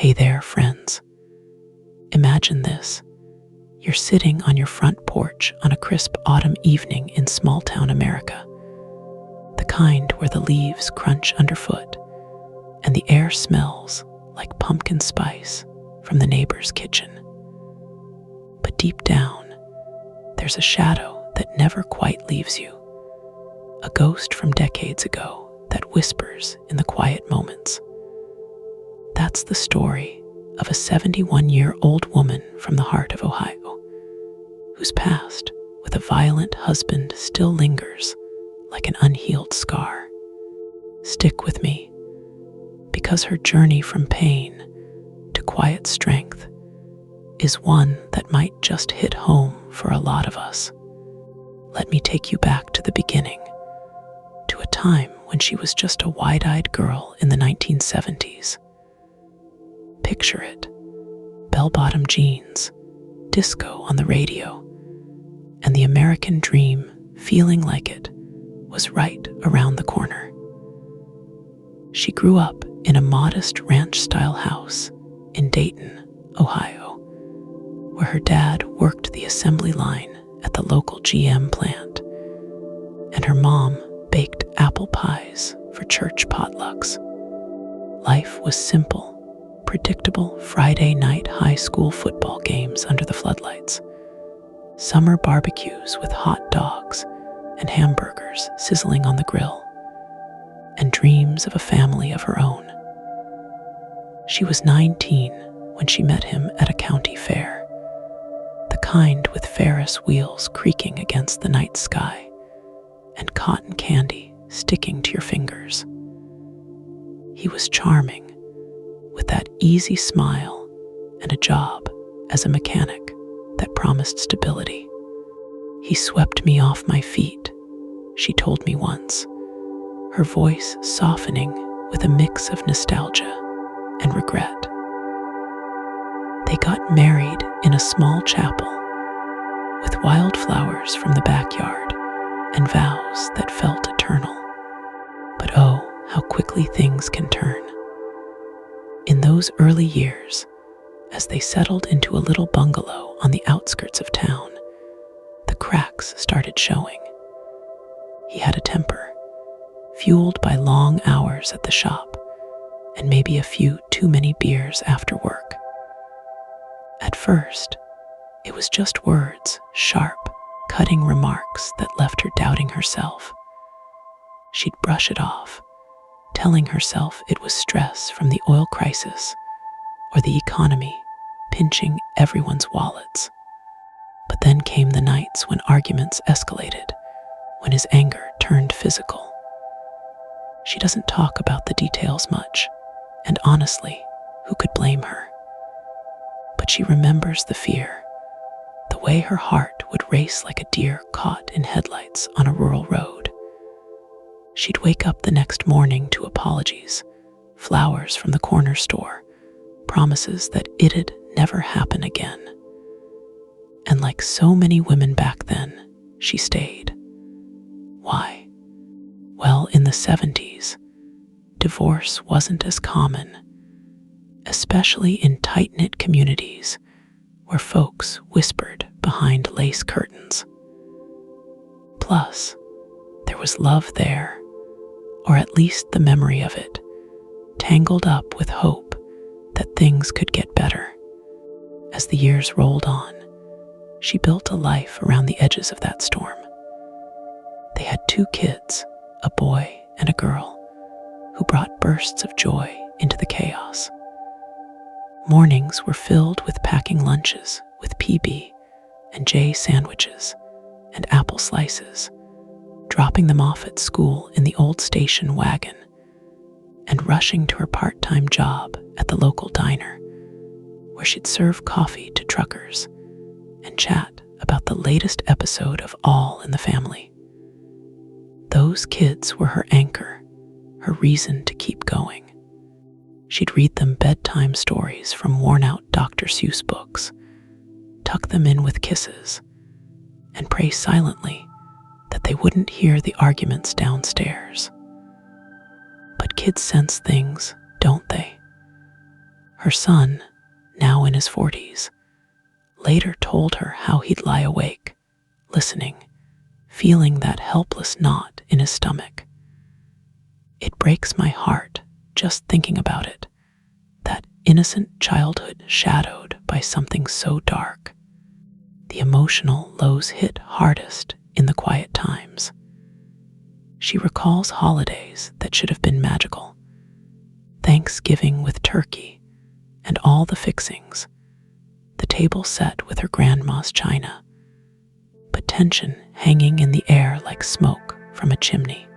Hey there, friends. Imagine this. You're sitting on your front porch on a crisp autumn evening in small-town America, the kind where the leaves crunch underfoot and the air smells like pumpkin spice from the neighbor's kitchen. But deep down, there's a shadow that never quite leaves you, a ghost from decades ago that whispers in the quiet moments. That's the story of a 71-year-old woman from the heart of Ohio, whose past with a violent husband still lingers like an unhealed scar. Stick with me, because her journey from pain to quiet strength is one that might just hit home for a lot of us. Let me take you back to the beginning, to a time when she was just a wide-eyed girl in the 1970s. Picture it: bell-bottom jeans, disco on the radio, and the American dream feeling like it was right around the corner. She grew up in a modest ranch-style house in Dayton, Ohio, where her dad worked the assembly line at the local GM plant, and her mom baked apple pies for church potlucks. Life was simple, predictable Friday night high school football games under the floodlights, summer barbecues with hot dogs and hamburgers sizzling on the grill, and dreams of a family of her own. She was 19 when she met him at a county fair, the kind with Ferris wheels creaking against the night sky and cotton candy sticking to your fingers. He was charming, with that easy smile and a job as a mechanic that promised stability. He swept me off my feet, she told me once, her voice softening with a mix of nostalgia and regret. They got married in a small chapel, with wildflowers from the backyard and vows that felt eternal. But oh, how quickly things can turn. In those early years, as they settled into a little bungalow on the outskirts of town, the cracks started showing. He had a temper, fueled by long hours at the shop and maybe a few too many beers after work. At first, it was just words, sharp, cutting remarks that left her doubting herself. She'd brush it off, telling herself it was stress from the oil crisis or the economy pinching everyone's wallets. But then came the nights when arguments escalated, when his anger turned physical. She doesn't talk about the details much, and honestly, who could blame her? But she remembers the fear, the way her heart would race like a deer caught in headlights on a rural road. She'd wake up the next morning to apologies, flowers from the corner store, promises that it'd never happen again. And like so many women back then, she stayed. Why? Well, in the 70s, divorce wasn't as common, especially in tight-knit communities where folks whispered behind lace curtains. Plus, there was love there, or at least the memory of it, tangled up with hope that things could get better. As the years rolled on, she built a life around the edges of that storm. They had 2 kids, a boy and a girl, who brought bursts of joy into the chaos. Mornings were filled with packing lunches with PB and J sandwiches and apple slices, dropping them off at school in the old station wagon, and rushing to her part-time job at the local diner, where she'd serve coffee to truckers and chat about the latest episode of All in the Family. Those kids were her anchor, her reason to keep going. She'd read them bedtime stories from worn-out Dr. Seuss books, tuck them in with kisses, and pray silently that they wouldn't hear the arguments downstairs. But kids sense things, don't they? Her son, now in his 40s, later told her how he'd lie awake, listening, feeling that helpless knot in his stomach. It breaks my heart just thinking about it, that innocent childhood shadowed by something so dark. The emotional lows hit hardest in the quiet times. She recalls holidays that should have been magical. Thanksgiving with turkey and all the fixings, the table set with her grandma's china, but tension hanging in the air like smoke from a chimney.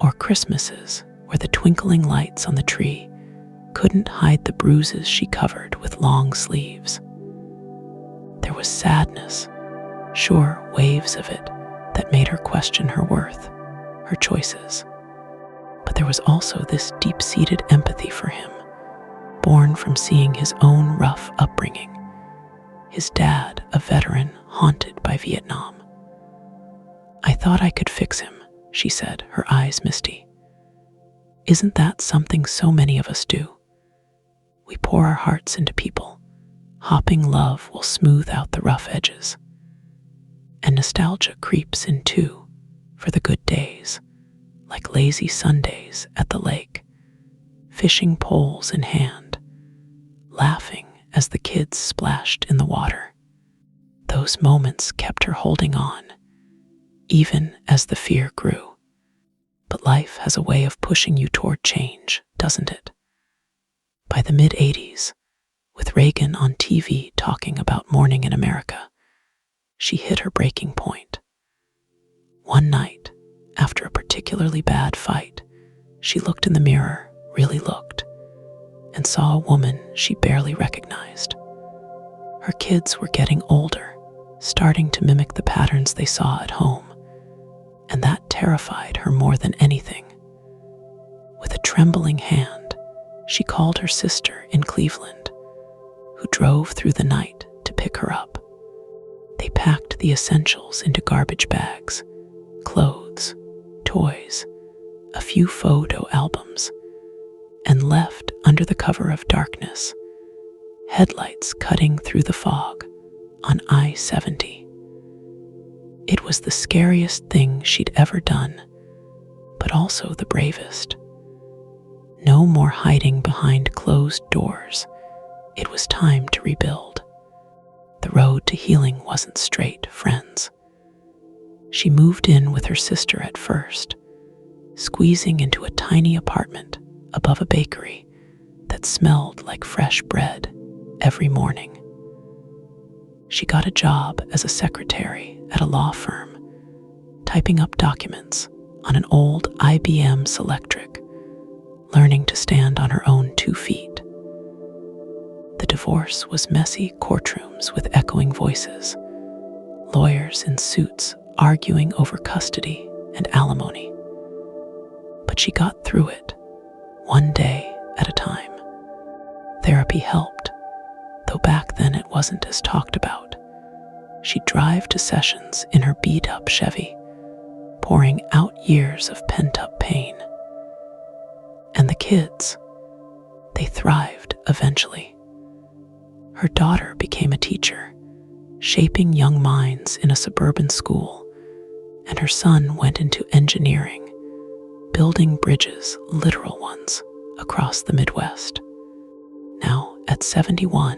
Or Christmases where the twinkling lights on the tree couldn't hide the bruises she covered with long sleeves. There was sadness, sure waves of it, that made her question her worth, her choices. But there was also this deep-seated empathy for him, born from seeing his own rough upbringing, his dad a veteran haunted by Vietnam. "I thought I could fix him," she said, her eyes misty. Isn't that something so many of us do? We pour our hearts into people, hoping love will smooth out the rough edges. And nostalgia creeps in too, for the good days, like lazy Sundays at the lake, fishing poles in hand, laughing as the kids splashed in the water. Those moments kept her holding on, even as the fear grew. But life has a way of pushing you toward change, doesn't it? By the mid-'80s, with Reagan on TV talking about morning in America, she hit her breaking point. One night, after a particularly bad fight, she looked in the mirror, really looked, and saw a woman she barely recognized. Her kids were getting older, starting to mimic the patterns they saw at home, and that terrified her more than anything. With a trembling hand, she called her sister in Cleveland, who drove through the night to pick her up. They packed the essentials into garbage bags, clothes, toys, a few photo albums, and left under the cover of darkness, headlights cutting through the fog on I-70. It was the scariest thing she'd ever done, but also the bravest. No more hiding behind closed doors. It was time to rebuild. The road to healing wasn't straight, friends. She moved in with her sister at first, squeezing into a tiny apartment above a bakery that smelled like fresh bread every morning. She got a job as a secretary at a law firm, typing up documents on an old IBM Selectric, learning to stand on her own 2 feet. The divorce was messy courtrooms with echoing voices, lawyers in suits arguing over custody and alimony. But she got through it, one day at a time. Therapy helped, though back then it wasn't as talked about. She'd drive to sessions in her beat-up Chevy, pouring out years of pent-up pain. And the kids, they thrived eventually. Her daughter became a teacher, shaping young minds in a suburban school, and her son went into engineering, building bridges, literal ones, across the Midwest. Now, at 71,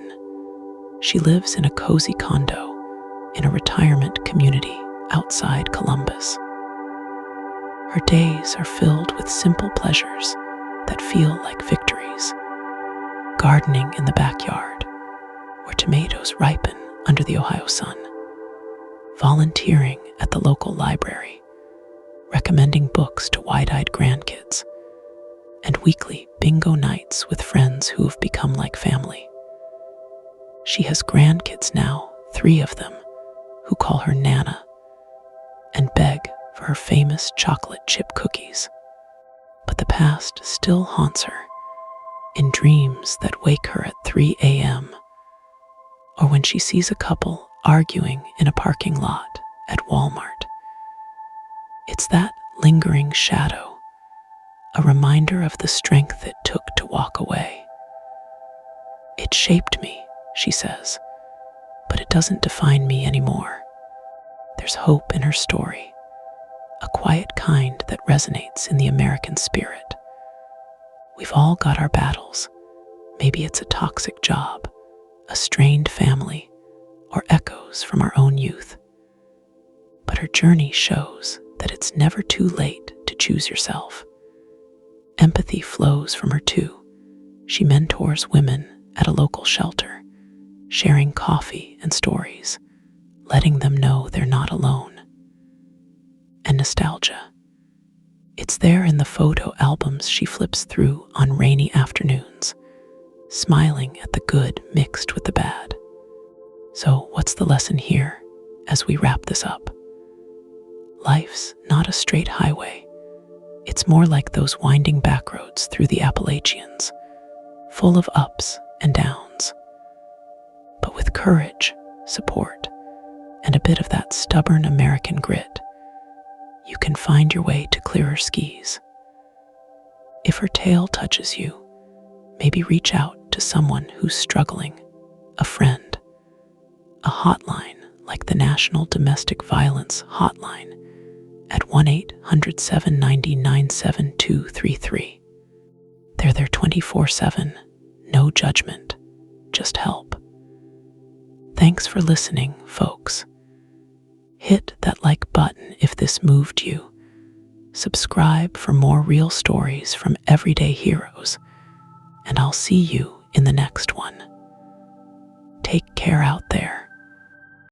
she lives in a cozy condo in a retirement community outside Columbus. Her days are filled with simple pleasures that feel like victories. Gardening in the backyard, where tomatoes ripen under the Ohio sun. Volunteering at the local library, recommending books to wide-eyed grandkids, and weekly bingo nights with friends who have become like family. She has grandkids now, 3 of them, who call her Nana, and beg for her famous chocolate chip cookies. But the past still haunts her, in dreams that wake her at 3 a.m., or when she sees a couple arguing in a parking lot at Walmart. It's that lingering shadow, a reminder of the strength it took to walk away. It shaped me, she says, but it doesn't define me anymore. There's hope in her story, a quiet kind that resonates in the American spirit. We've all got our battles. Maybe it's a toxic job, a strained family, or echoes from our own youth. But her journey shows that it's never too late to choose yourself. Empathy flows from her too. She mentors women at a local shelter, sharing coffee and stories, letting them know they're not alone. And nostalgia. It's there in the photo albums she flips through on rainy afternoons, smiling at the good mixed with the bad. So what's the lesson here as we wrap this up? Life's not a straight highway. It's more like those winding back roads through the Appalachians, full of ups and downs. But with courage, support, and a bit of that stubborn American grit, you can find your way to clearer skies. If her tale touches you, maybe reach out to someone who's struggling, a friend, a hotline like the National Domestic Violence Hotline at 1-800-790-97233. They're there 24/7, no judgment, just help. Thanks for listening, folks. Hit that like button if this moved you. Subscribe for more real stories from everyday heroes, and I'll see you in the next one. Take care out there.